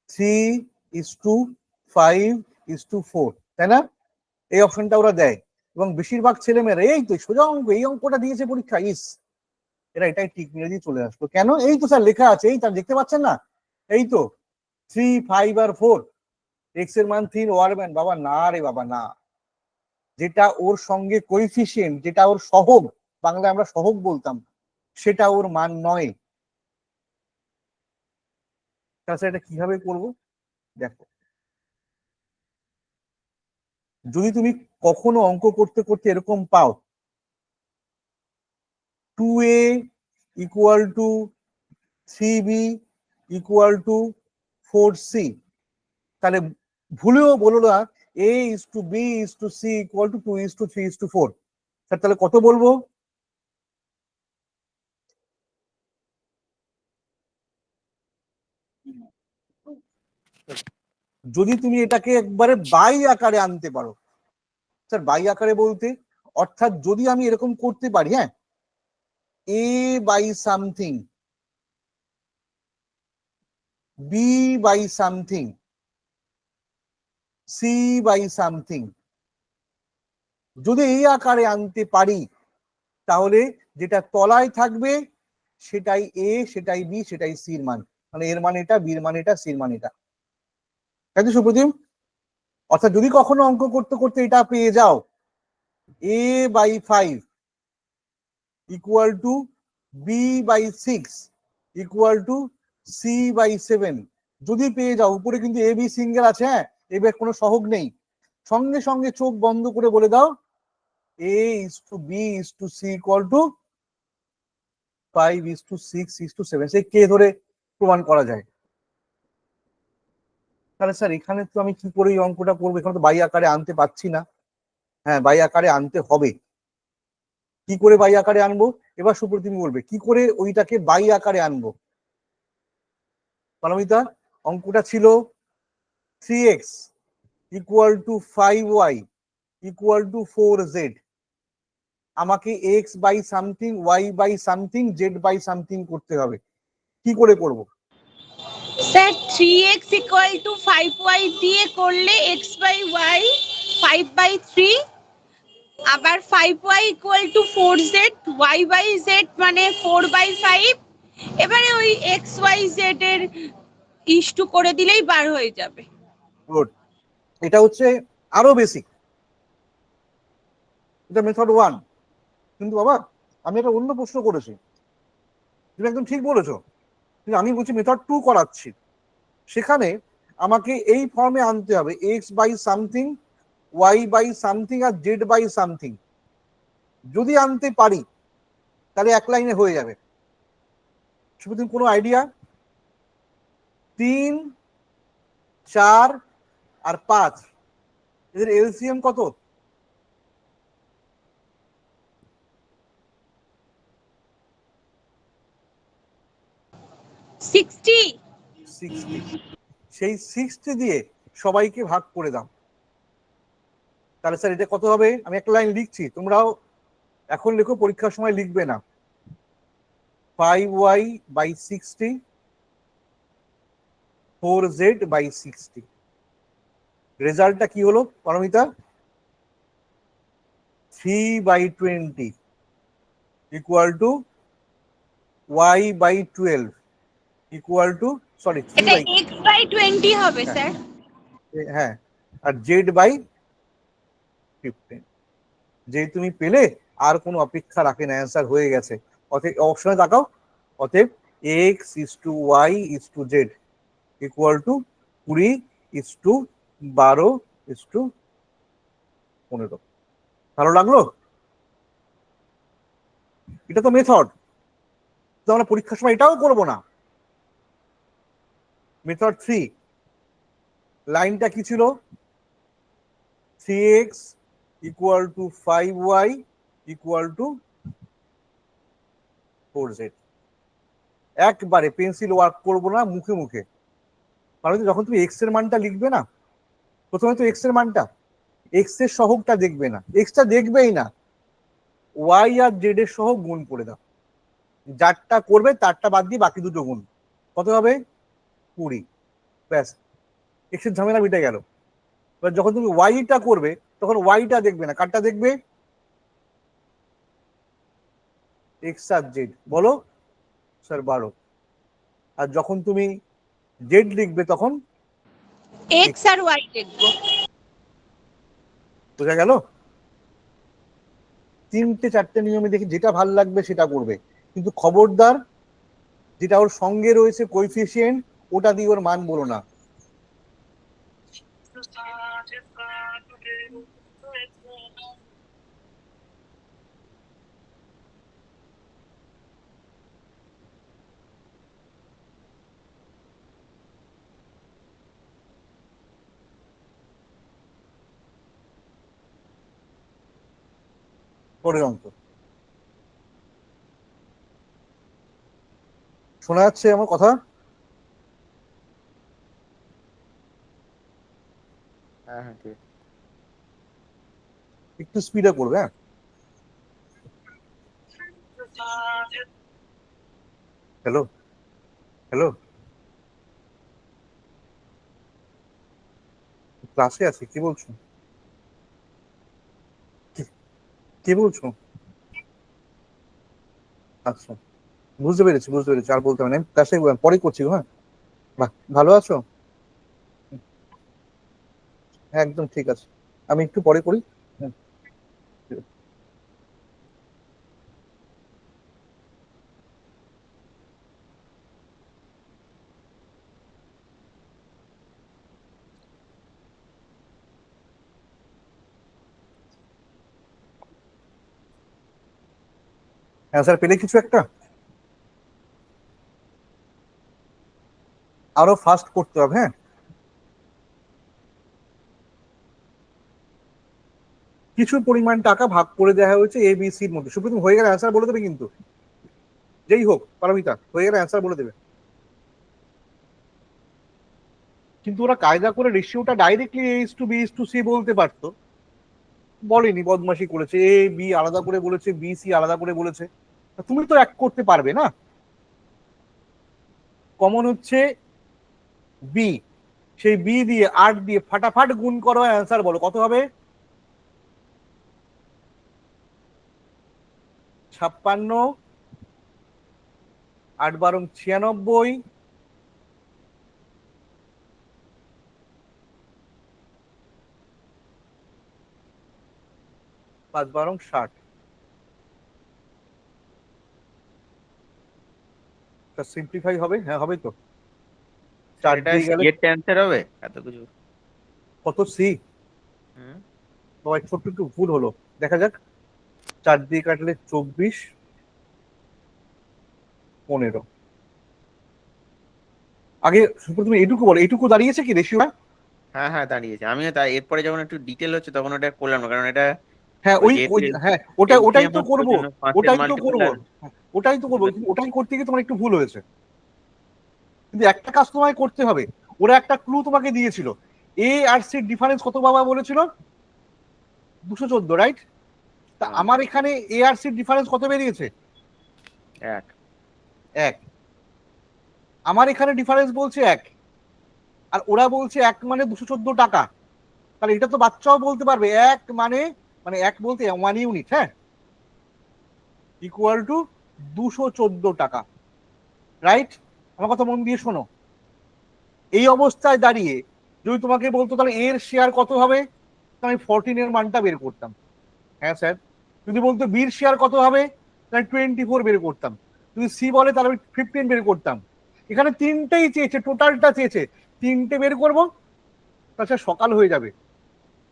S1: 3:5:4, তাই না? এই অপশনটা ওরা দেয়, এবং বেশিরভাগ ছেলেমেয়েরা এই তো সোজা অঙ্ক, এই অঙ্কটা দিয়েছে পরীক্ষা, এরা এটাই ঠিক মেরে দিয়ে চলে আসলো। কেন? এই তো স্যার লেখা আছে, এই তার দেখতে পাচ্ছেন না, এই তো 3, 5 আর 4, এক্স এর মান 3, ওয়ার মান, বাবা না রে বাবা না, যেটা ওর সঙ্গে কোইফিসিয়েন্ট, যেটা ওর সহগ, বাংলায় আমরা সহগ বলতাম, সেটা ওর মান নয়। তাহলে এটা কিভাবে করব? দেখো, যদি তুমি কখনো অঙ্ক করতে করতে এরকম পাও 2a equal to 3b equal to 4c, তাহলে ভুলেও বলো না a is to b is to c equal to 2 is to 3 is to 4। তাহলে কত বলবো? যদি তুমি এটাকে একবারে বাই আকারে আনতে পারো। স্যার বাই আকারে বলতে অর্থাৎ যদি আমি এরকম করতে পারি, হ্যাঁ, a by something, b by something, c by something, যদি এই আকারে আনতে পারি তাহলে যেটা তলায় থাকবে সেটাই a, সেটাই b, সেটাই c এর মান। মানে এর মান এটা, বি এর মান এটা, সি এর মান এটা। তাই তো সুপ্রতিম? অর্থাৎ যদি কখনো অঙ্ক করতে করতে এটা পেয়ে যাও a by 5 equal to b by 6 equal to c by 7, যদি পেয়ে যাও, উপরে কিন্তু এ বি সিঙ্গেল আছে, হ্যাঁ, এবার কোনো সহগ নেই, সঙ্গে সঙ্গে চোখ বন্ধ করে বলে দাও a is to b is to c equal to 5 is to 6 is to 7, সে কে ধরে প্রমাণ করা যায়। তাহলে স্যার এখানে তো আমি কি করে এই অঙ্কটা করবো? এখানে তো বাই আকারে আনতে পারছি না। হ্যাঁ, বাই আকারে আনতে হবে। কি করে বাই আকারে আনবো? এবার সুপ্রতিম বলবে কি করে ওইটাকে বাই আকারে আনবো। পারমিতা, অঙ্কটা ছিল 3x equal to 5y equal to 4z, আমাকে x by something, y by something, z by something করতে হবে। কি করে করব?
S2: Sir 3x equal to 5y দিয়ে করলে x বাই y 5/3, আবার 5y equal to 4z, y by z মানে 4/5, এবারে ওই x y z এর ইস্টু করে দিলেই বার হয়ে যাবে।
S1: গুড, এটা হচ্ছে আরো বেসিক, এটা মেথড 1। কিন্তু বাবা আমি একটা অন্য প্রশ্ন করেছি, তুমি একদম ঠিক বলেছো, কিন্তু আমি বলছি মেথড 2 করাচ্ছি, সেখানে আমাকে এই ফর্মে আনতে হবে x by something, y by something আর z বাই সামথিং। যদি আনতে পারি তাহলে এক লাইনে হয়ে যাবে। সুপ্রতিম কোনো আইডিয়া? 3, 4 আর 5 এদের এলসিএম কত?
S2: 60।
S1: 60। সেই 60 দিয়ে সবাইকে ভাগ করে দাও। তাহলে স্যার এটা কত হবে? আমি একটা লাইন লিখছি, তোমরাও এখন লেখো, পরীক্ষার সময় লিখবে না। 5y by 60, 4z by 60। রেজাল্টটা কি হলো Paromita? 3/20 equal to y by 12 equal to, sorry,
S2: এটা x/20 হবে স্যার।
S1: হ্যাঁ, আর z বাই 15। যেই তুমি পেলে আর কোনো অপেক্ষা রাখে না, অ্যান্সার হয়ে গেছে। অতএব অপশনে তাকাও, অতএব x is to y is to z equal to 20 is to 12 is to 15। ভালো লাগলো? এটা তো মেথড, তো আমরা পরীক্ষার সময় এটাও করবো না। মেথড 3 লাইনটা কি ছিল? 3x equal to 5y equal to 4z। একবারে পেন্সিল ওয়ার্ক করবো না, মুখে মুখে। কারণ যখন তুমি এক্স এর মানটা লিখবে না, প্রথমে তো এক্স এর মানটা, এক্স এর সহগটা দেখবে না, এক্সটা দেখবেই না, ওয়াই আর জেড এর সহগ গুণ করে দাও। যারটা করবে তারটা বাদ দিয়ে বাকি দুটো গুণ, কত হবে? 20। ব্যাস, এক্স এর ঝামেলা মিটে গেল। এবার যখন তুমি ওয়াইটা করবে তখন ওয়াইটা দেখবে না, কারটা দেখবে? এক্স আর জেড। বলো স্যার 12। আর যখন তুমি জেড লিখবে তখন
S2: x আর y লিখবো।
S1: বোঝা গেল? 3-4টে নিয়মে দেখি যেটা ভাল লাগবে সেটা করবে, কিন্তু খবরদার যেটা ওর সঙ্গে রয়েছে কোএফিসিয়েন্ট ওটা দিয়ে ওর মান বলো না। পরের অঙ্ক শোনা যাচ্ছে আমার কথা?
S3: হ্যাঁ হ্যাঁ ঠিক
S1: একটু স্পিডে করবে, হ্যাঁ। হ্যালো, হ্যালো, ক্লাসে আছি, কি বলছো? কি বলছো? আচ্ছা, বুঝতে পেরেছি, বুঝতে পেরেছি, আর বলতে হবে না, আমি ক্লাসে পরে করছি গো, হ্যাঁ। বাহ, ভালো আছো? হ্যাঁ, একদম ঠিক আছে, আমি একটু পরে করি। হুম, ঠিক আছে। অ্যান্সার পেলে কিছু একটা আরো ফাস্ট করতে হবে, হ্যাঁ। কিছু পরিমাণ টাকা ভাগ করে দেওয়া হয়েছে এ বি সির মধ্যে। সুপ্রীতম হয়ে গেলে অ্যান্সার বলে দেবে কিন্তু, যেই হোক পারমিতা হয়ে গেলে অ্যান্সার বলে দেবে। কিন্তু ওরা কায়দা করে রেশিওটা directly A is to B is to C বলতে পারতো, বলেনি, বদমাশি করেছে, এ বি আলাদা করে বলেছে, বি সি আলাদা করে বলেছে। তা তুমি তো এক করতে পারবে না। কমন হচ্ছে বি, সেই বি দিয়ে 8 দিয়ে ফাটাফাট গুণ করো, অ্যান্সার বলো কত হবে। 56, 8 বারং 96, 5 বারং 60। সিম্পলিফাই হবে, হ্যাঁ হবে তো।
S3: স্যার
S1: 4
S3: এটা
S1: দিয়ে গেলে
S3: এর অ্যান্সার হবে এত কিছু?
S1: কত সি?
S3: হুম
S1: বাবা ছোট্ট একটু ভুল হলো, দেখা যাক। 4 দিয়ে কাটলে 24, 15। আগে তুমি এটুকু বলো, এটুকু দাঁড়িয়েছে কি রেশিও?
S3: হ্যাঁ হ্যাঁ দাঁড়িয়েছে, আমিও তাই এরপরে যখন একটু ডিটেল হচ্ছে তখন ওটা করলাম না, কারণ এটা
S1: হ্যাঁ
S3: ওই
S1: ওই
S3: যেহেতু
S1: হ্যাঁ ওটাই
S3: এলসিএম
S1: তো
S3: হচ্ছে ওই
S1: করবো,
S3: জন্য পাঁচের
S1: ওটাই তো
S3: মাল্টিপল
S1: করবো,
S3: আর
S1: হ্যাঁ, ওটাই তো করবো, কিন্তু ওটাই করতে গিয়ে তোমার একটু ভুল হয়েছে। কিন্তু একটা কাজ তোমায় করতে হবে। ওরা একটা ক্লু তোমাকে দিয়েছিল, এ আর সির ডিফারেন্স কত বাবা বলেছিল? 214, রাইট? তা
S3: হ্যাঁ,
S1: আমার এখানে এ আর সির ডিফারেন্স কত বেরিয়েছে?
S3: এক
S1: 1। আমার এখানে ডিফারেন্স বলছে 1, আর ওরা বলছে 1 মানে 214 টাকা। তাহলে এটা তো বাচ্চাও বলতে পারবে, 1 মানে, মানে 1 বলতে 1 ইউনিট, হ্যাঁ, ইকুয়াল টু 214 টাকা, রাইট? আমার কথা মন দিয়ে শোনো। এই অবস্থায় দাঁড়িয়ে যদি তোমাকে বলতো তাহলে এর শেয়ার কত হবে, তাহলে আমি 14 এর মানটা বের করতাম, হ্যাঁ স্যার। যদি বলতো বির শেয়ার কত হবে, তাহলে 24 বের করতাম। যদি সি বলে তাহলে আমি 15 বের করতাম। এখানে তিনটেই চেয়েছে, টোটালটা চেয়েছে, তিনটে বের করবো, তাছাড়া সকাল হয়ে যাবে,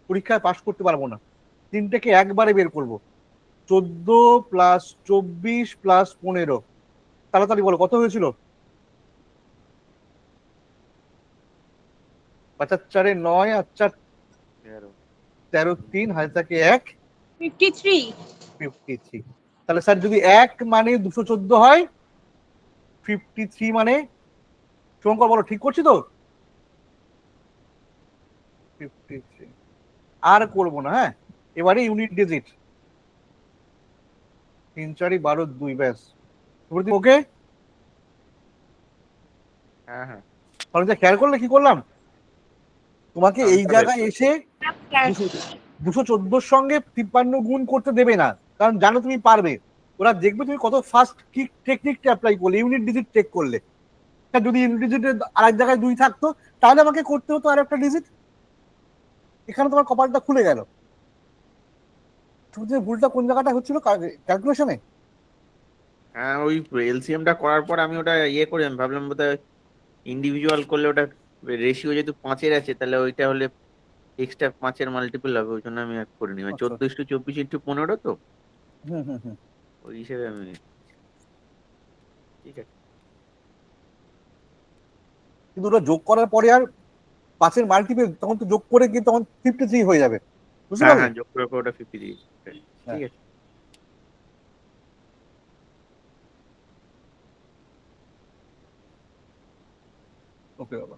S1: পরীক্ষায় পাশ করতে পারবো না। তিনটেকে একবারে বের করব। 14 প্লাস 24 প্লাস 15, তাড়াতাড়ি বলো কত হয়েছিল? 5 4 9 আর 4
S3: তেরো
S1: 13, 3 হাতে থাকে 1,
S2: 53।
S1: 53। তাহলে স্যার যদি 1 মানে 214 হয়, 53 মানে, শুভঙ্কর বলো ঠিক করছি তো? 53। আর করবো না, হ্যাঁ। এবারে ইউনিট ডিজিট, 3 4 12 2, ব্যাস। ওকে,
S3: হ্যাঁ হ্যাঁ
S1: তাহলে খেয়াল করলে কি করলাম? তোমাকে এই
S3: আনসার বের
S1: জায়গায়
S3: করে।
S1: এসে 214 সঙ্গে 53 গুণ করতে দেবে না, কারণ জানো তুমি পারবে। ওরা দেখবে তুমি কত ফাস্ট কি টেকনিকটা অ্যাপ্লাই করলে, ইউনিট ডিজিট চেক করলে। যদি ইউনিট ডিজিটের আরেক জায়গায় 2 থাকতো, তাহলে আমাকে করতে হতো আর একটা ডিজিট। এখানে তোমার কপালটা খুলে গেল। তোমাদের ভুলটা কোন জায়গাটা হচ্ছিল ক্যালকুলেশনে?
S3: হ্যাঁ ওই এলসিএমটা করার পর আমি ওটা ইয়ে করে আমি ভাবলাম বোধহয় ইন্ডিভিজুয়াল করলে ওটা রেশিও যেহেতু 5-এর আছে, তাহলে ওইটা হলে এক্সট্রা 5-এর মাল্টিপল হবে, ওই জন্য আমি আর করিনি। মানে
S1: আচ্ছা।
S3: 14:24:15 তো,
S1: হুম হুম হুম।
S3: ওই হিসেবে আমি, ঠিক আছে।
S1: কিন্তু ওটা যোগ করার পরে আর 5-এর মাল্টিপল তখন তো যোগ করে গিয়ে তখন 53 হয়ে যাবে, বুঝতে
S3: হ্যাঁ
S1: পারলে?
S3: হ্যাঁ, যোগ করে করে ওটা 50 দিয়েছি।
S1: হ্যাঁ।
S3: ঠিক আছে।
S1: ওকে বাবা।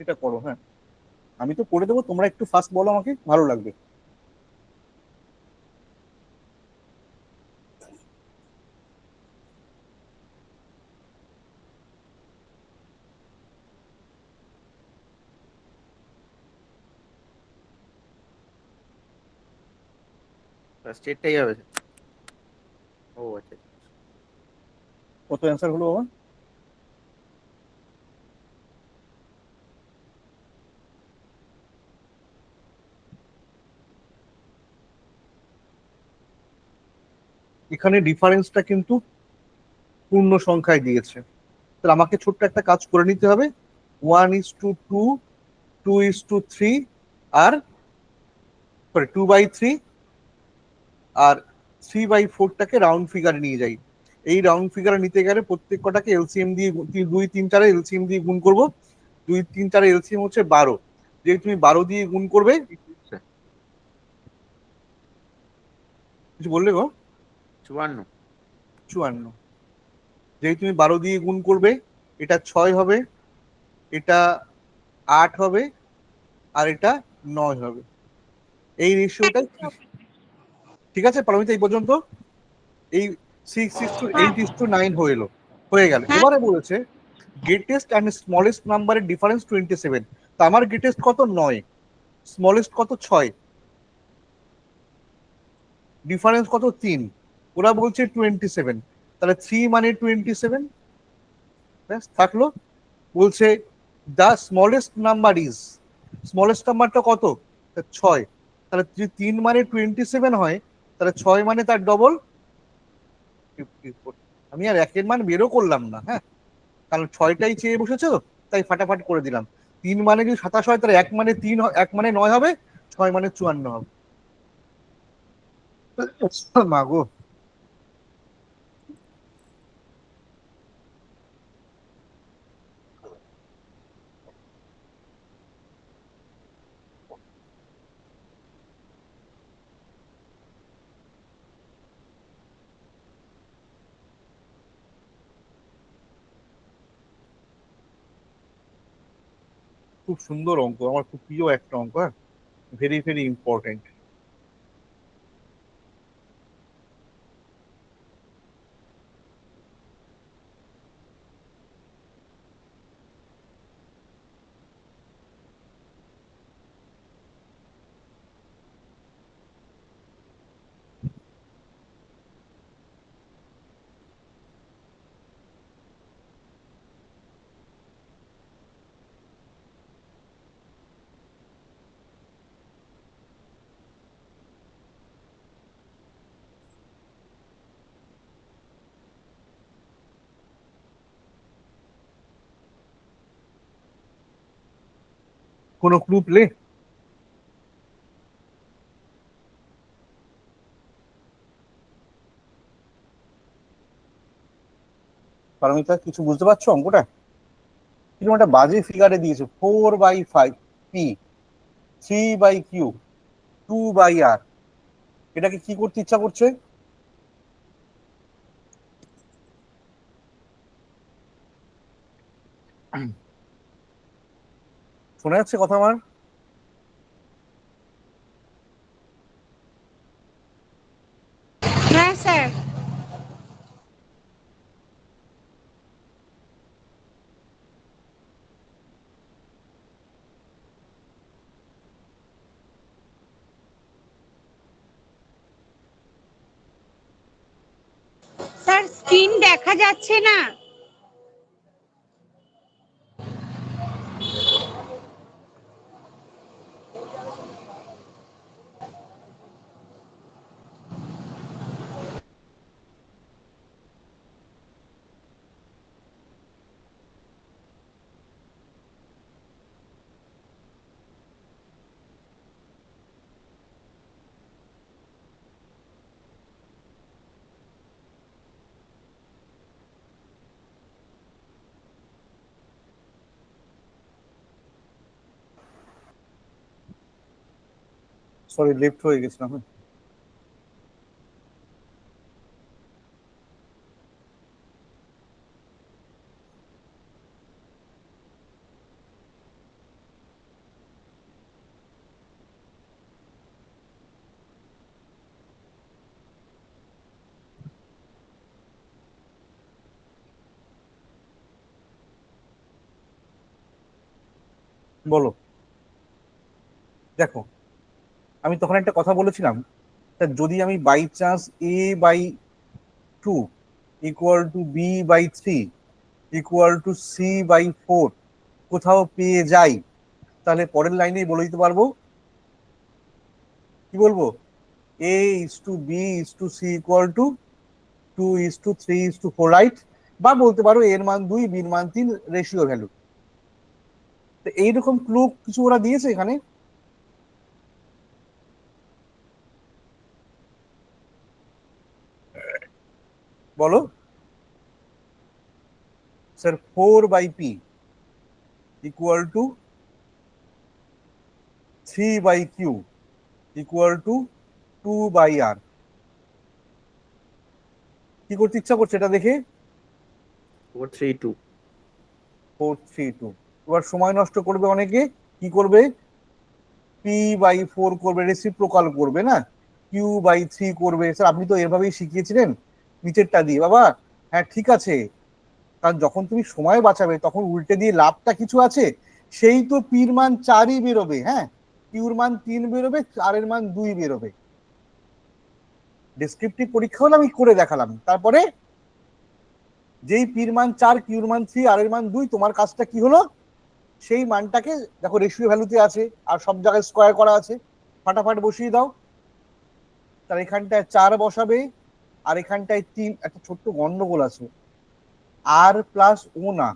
S1: এটা করো, হ্যাঁ। আমি তো করে দেবো, তোমরা একটু ফাস্ট বলো আমাকে, ভালো লাগবে।
S3: ফার্স্ট এডটাই হবে। ও আচ্ছা আচ্ছা।
S1: কত অ্যান্সার হলো বাবা? এখানে ডিফারেন্সটা কিন্তু পূর্ণ সংখ্যায় দিয়েছে, তাহলে আমাকে ছোট্ট একটা কাজ করে নিতে হবে। 1:2, 2:3, আর সরি 2/3, আর 3/4টাকে রাউন্ড ফিগারে নিয়ে যাই। এই রাউন্ড ফিগারে নিতে গেলে প্রত্যেক কটাকে এলসিএম দিয়ে 2, 3, 4 এলসিএম দিয়ে গুণ করবো। 2, 3, 4 এলসিএম হচ্ছে 12। যে তুমি 12 দিয়ে গুণ করবে, কিছু বললে গো?
S3: 54।
S1: 54। যেই তুমি 12 দিয়ে গুণ করবে, এটা 6 হবে, এটা 8 হবে, আর এটা 9 হবে। এই রেশিওটাই, ঠিক আছে পারমিতা এই পর্যন্ত? এই 6:8:9 হয়ে গেল।
S2: হ্যাঁ
S1: এবারে বলেছে গ্রেটেস্ট অ্যান্ড স্মলেস্ট নাম্বারের ডিফারেন্স 27। তা আমার গ্রেটেস্ট কত? 9। স্মলেস্ট কত? 6। ডিফারেন্স কত? 3। ওরা বলছে 27, তাহলে 3 মানে 27, ব্যাস থাকলো। বলছে the smallest number is, smallest নাম্বারটা কত? 6। তাহলে যদি 3 মানে 27 হয়, তাহলে 6 মানে তার ডবল 54। আমি আর একের মান বেরও করলাম না, হ্যাঁ, কারণ 6টাই চেয়ে বসেছে তো, তাই ফাটাফাট করে দিলাম। 3 মানে যদি 27 হয়, তাহলে 1 মানে 3, 1 মানে 9 হবে, 6 মানে 54 হবে। মাগো। খুব সুন্দর অঙ্ক, আমার খুব প্রিয় একটা অঙ্ক, হ্যাঁ, ভেরি ভেরি ইম্পর্টেন্ট। কোনো ক্লু প্লে? পারমিতা কিছু বুঝতে পারছো অঙ্কটা? কিরকম একটা বাজে ফিগারে দিয়েছে, 4/5 পি, 3/Q, 2/R। এটাকে কি করতে ইচ্ছা করছে? শোনা যাচ্ছে কথা আমার?
S2: হ্যাঁ স্যার। স্যার স্ক্রিন দেখা যাচ্ছে না।
S1: সরি লেফট হয়ে গেছিলাম। বলো। দেখো, আমি তখন একটা কথা বলেছিলাম, তা যদি আমি by chance A/2 equal to B/3 equal to C/4 কোথাও পেয়ে যাই, তাহলে পরের লাইনেই বলে দিতে পারবো। কি বলবো? A/B/C equal to 2:3:4, right? বা বলতে পারো এর মান 2, বির মান 3, রেশিও ভ্যালু। তো এইরকম ক্লু কিছু ওরা দিয়েছে এখানে। বলো sir. 4/P equal to 3/Q equal to 2/R। কি করতে ইচ্ছা করছে এটা দেখে?
S3: 432।
S1: 4:3:2। এবার সময় নষ্ট করবে অনেকে। কি করবে? P/4 করবে, রেসিপ্রোকাল করবে না, Q/3 করবে। স্যার আপনি তো এভাবেই শিখিয়েছিলেন নিচেরটা দিয়ে। বাবা হ্যাঁ ঠিক আছে, কারণ যখন তুমি সময় বাঁচাবে তখন উল্টে দিয়ে লাভটা কিছু আছে। সেই তো পির মান 4ই বেরোবে, হ্যাঁ, কিউর মান 3 বেরোবে, 4-এর মান 2 বেরোবে। ডেসক্রিপটিভ পরীক্ষা হলে আমি করে দেখালাম। তারপরে যেই পির মান 4, কিউর মান 3, আর এর মান 2, তোমার কাজটা কি হলো? সেই মানটাকে দেখো রেশিও ভ্যালুতে আছে আর সব জায়গায় স্কোয়ার করা আছে, ফাটাফাট বসিয়ে দাও। তার এখানটায় 4 বসাবে, আর এখানটায় 3। একটা ছোট্ট গন্ডগোল আছে, আর প্লাস ও না,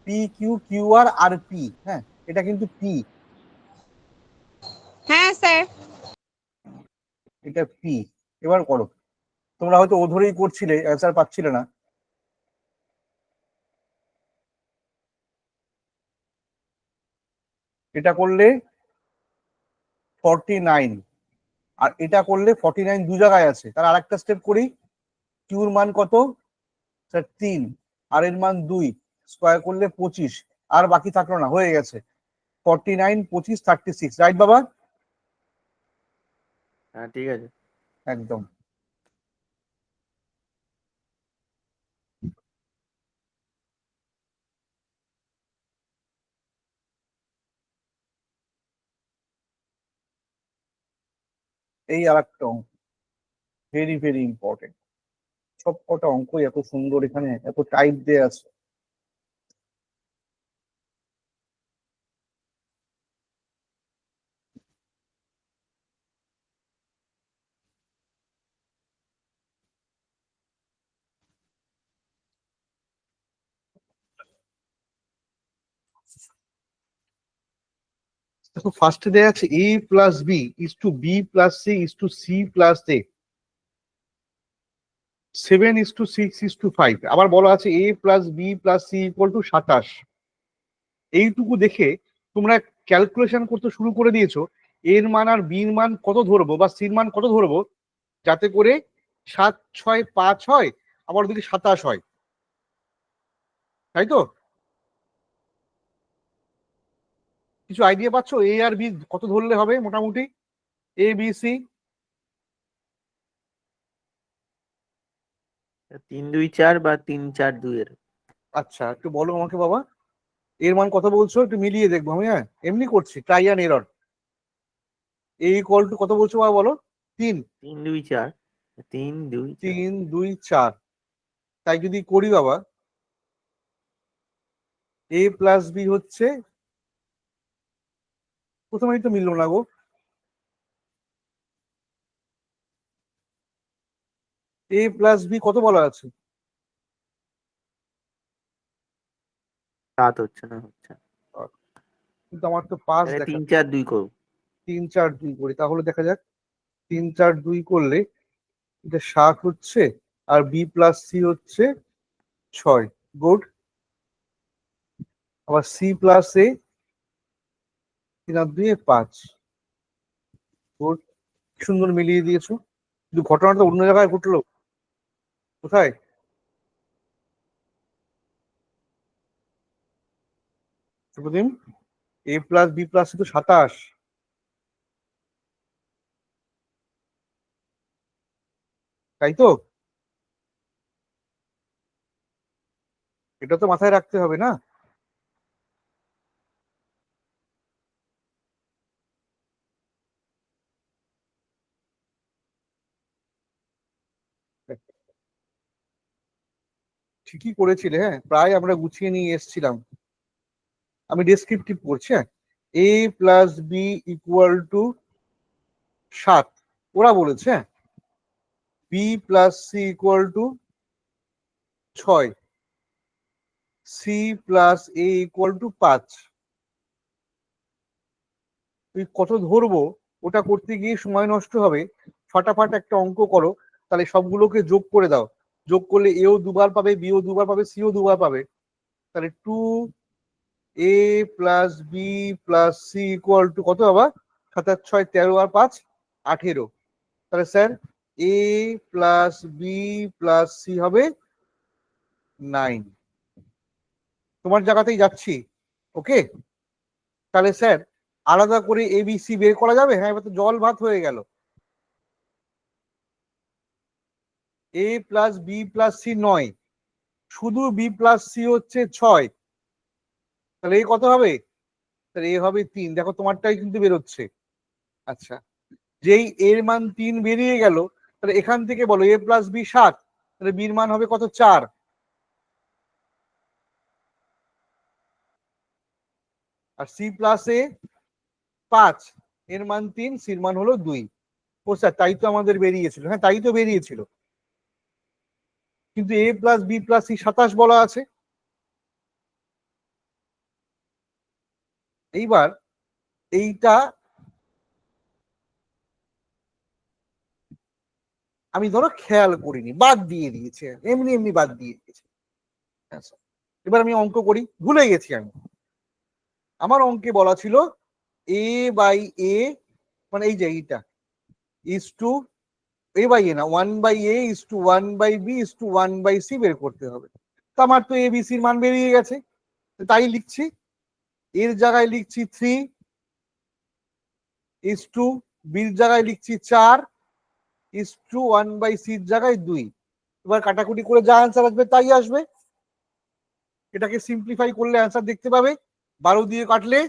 S1: P/Q/Q/R/P, হ্যাঁ, এটা কিন্তু পি,
S2: হ্যাঁ স্যার।
S1: এটা পি। এবার করো। তোমরা হয়তো ও ধরেই করছিলে, অ্যান্সার পাচ্ছিলে না। এটা করলে 49, আর এটা করলে 49 দু জায়গায় আছে। তার আরেকটা স্টেপ করি। কিউর মান কত? স্যার 3, আর এর মান 2, স্কোয়ার করলে 25, আর বাকি থাকলো না, হয়ে গেছে 49, 25, 36, রাইট বাবা?
S3: হ্যাঁ ঠিক আছে।
S1: একদম। এই আর একটা অঙ্ক, ভেরি ভেরি ইম্পর্টেন্ট। সব কটা অঙ্কই এত সুন্দর, এখানে এত টাইপ দেয়া আছে। দেখো ফার্স্টে দেয়া আছে A+B=B+C=C+A, 7:6:5। আবার বলা আছে A+B+C=27। এইটুকু দেখে তোমরা ক্যালকুলেশন করতে শুরু করে দিয়েছো, এর মান আর বির মান কত ধরবো বা সির মান কত ধরবো, যাতে করে 7, 6, 5 হয়, আবার যদি 27 হয়, তাই তো? কিছু আইডিয়া পাচ্ছ এ আর বি কত ধরলে হবে মোটামুটি? A, B, C।
S3: 3, 2, 4 বা 3, 4, 2 এর।
S1: আচ্ছা একটু বলো আমাকে বাবা, এর মান কত বলছো? একটু মিলিয়ে দেখবো আমি, হ্যাঁ এমনি করছি, ট্রাই অ্যান্ড এরর। A=, কত বলছো বাবা বলো? 3।
S3: 3, 2, 4। 3, 2, 4।
S1: 3, 2, 4। তাই যদি করি বাবা, A+B হচ্ছে, প্রথমেই তো মিললো না গো। A+B কত বলা আছে?
S3: 7 হচ্ছে না, হচ্ছে না।
S1: কিন্তু আমার তো 5
S3: তাহলে
S1: দেখা।
S3: 3, 4, 2 করো।
S1: 3, 4, 2 করি, তাহলে দেখা যাক। 3, 4, 2 করলে এটা 7 হচ্ছে, আর B+C হচ্ছে 6। গুড। আবার C+A, 3 আর 2 5। গুড, সুন্দর মিলিয়ে দিয়েছো, কিন্তু ঘটনাটা অন্য জায়গায় ঘটলো। কোথায়? Supratim, a plus b plus তো 27, তাই তো? এটা তো মাথায় রাখতে হবে না? ঠিকই করেছিলে, হ্যাঁ, প্রায় আমরা গুছিয়ে নিয়ে এসেছিলাম। আমি ডেসক্রিপটিভ করছি, হ্যাঁ। a plus b equal to 7 ওরা বলেছে, হ্যাঁ। B plus c equal to 6, c plus a equal to 5। তুই কত ধরবো ওটা করতে গিয়ে সময় নষ্ট হবে, ফাটাফাট একটা অঙ্ক করো, তাহলে সবগুলোকে যোগ করে দাও। যোগ করলে এও দুবার পাবে, বিও দুবার পাবে, সিও দুবার পাবে। তাহলে 2a plus b plus c equal to কত বাবা? 7 6 13 আর 5 18। তাহলে sir a plus b plus c হবে 9। তোমার জায়গাতেই যাচ্ছি, ওকে? তাহলে স্যার আলাদা করে এ বি সি বের করা যাবে? হ্যাঁ, এবার তো জল ভাত হয়ে গেল। এ প্লাস বি প্লাস সি 9, শুধু বি প্লাস সি হচ্ছে 6। তাহলে এ কত হবে? তাহলে এ হবে 3। দেখো তোমারটাই কিন্তু বেরোচ্ছে। আচ্ছা, যেই এর মান 3 বেরিয়ে গেল, তাহলে এখান থেকে বলো এ প্লাস বি 7, তাহলে বির মান হবে কত? 4। আর সি প্লাস এ 5, এর মান 3, সির মান হলো 2। ও স্যার, তাই তো আমাদের বেরিয়েছিল। হ্যাঁ, তাই তো বেরিয়েছিল, কিন্তু এ প্লাস বি প্লাস সি 27 বলা আছে। এইবার এইটা আমি ধরো খেয়াল করিনি, বাদ দিয়ে দিয়েছে, এমনি এমনি বাদ দিয়ে দিয়েছে। আচ্ছা, এবার আমি অঙ্ক করি, ভুলে গেছি আমি। আমার অঙ্কে বলা ছিল এ বাই এ, মানে এই যে এইটা ইস টু এ বাই এ না, 1/a is to 1/b is to 1/c বের করতে হবে। তো আমার তো এ বি সির মান বেরিয়ে গেছে, তাই লিখছি। এর জায়গায় লিখছি 3 ইস টু, বির জায়গায় লিখছি 4 ইস টু 1/cর জায়গায় 2। এবার কাটাকুটি করে যা অ্যান্সার আসবে তাই আসবে। এটাকে সিম্পলিফাই করলে অ্যান্সার দেখতে পাবে। 12 দিয়ে কাটলে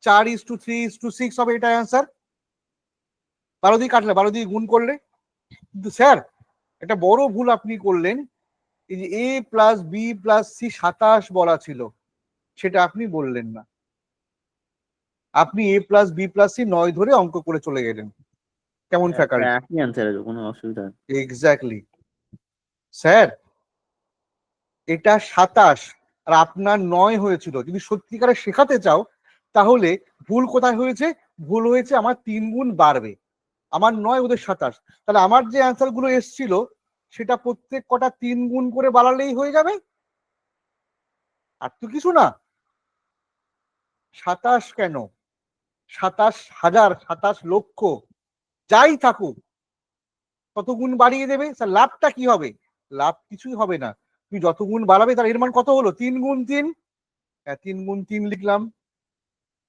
S1: 4:3:6 হবে, এটা অ্যান্সার। 12 দিয়ে কাটলে, 12 দিয়ে গুণ করলে। কিন্তু স্যার একটা বড় ভুল আপনি করলেন, এই যে এ প্লাস বি প্লাস সি 27 বলা ছিল, সেটা আপনি বললেন না। আপনি এ প্লাস বি প্লাস সি 9 ধরে অঙ্ক করে চলে গেলেন। কেমন ফ্যাকাল্টি?
S3: একই অ্যান্সার আছে, কোনো অসুবিধা নেই।
S1: এক্স্যাক্টলি স্যার, এটা 27 আর আপনার 9 হয়েছিল। যদি সত্যিকারে শেখাতে চাও তাহলে ভুল কোথায় হয়েছে? ভুল হয়েছে আমার 3 গুণ বাড়বে, আমার 9 ওদের 27। তাহলে আমার যে অ্যান্সার গুলো এসছিল সেটা প্রত্যেক কটা 3 গুণ করে বাড়ালেই হয়ে যাবে, আর তো কিছু না। 27 কেন, 27,000, 27 লক্ষ, যাই থাকুক, কত গুণ বাড়িয়ে দেবে স্যার? লাভটা কি হবে? লাভ কিছুই হবে না। তুমি যত গুণ বাড়াবে তার এর মান কত হলো? 3 গুণ 3। হ্যাঁ, 3 গুণ 3 লিখলাম।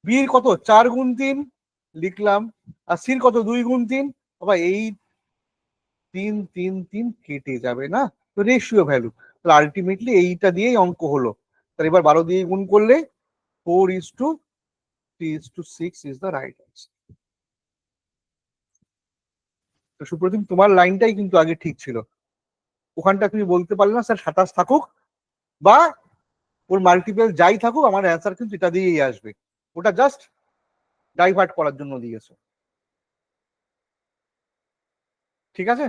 S1: বির কত? 4 গুণ 3 লিখলাম। আর সির কত? 2 গুণ 3। বাবা, এই 3 3 3 কেটে যাবে না? তো রেশিও ভ্যালু, তাহলে আলটিমেটলি এইটা দিয়েই অঙ্ক হলো। তাহলে এবার 12 দিয়ে গুণ করলে 4:3:6 ইজ দ্য রাইট আনসার। তো সুপ্রতিম, তোমার লাইনটাই কিন্তু আগে ঠিক ছিল। ওখানটা তুমি বলতে পারলে না স্যার 27 থাকুক বা ওর মাল্টিপল যাই থাকুক, আমার অ্যান্সার কিন্তু এটা দিয়েই আসবে। ওটা জাস্ট ডাইভার্ট করার জন্য দিয়েছো। ঠিক আছে,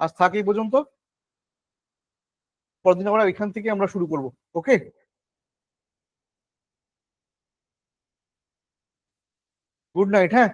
S1: আজ থাক এই পর্যন্ত। পরদিন আমরা এখান থেকে আমরা শুরু করব। ওকে, গুড নাইট। হ্যাঁ।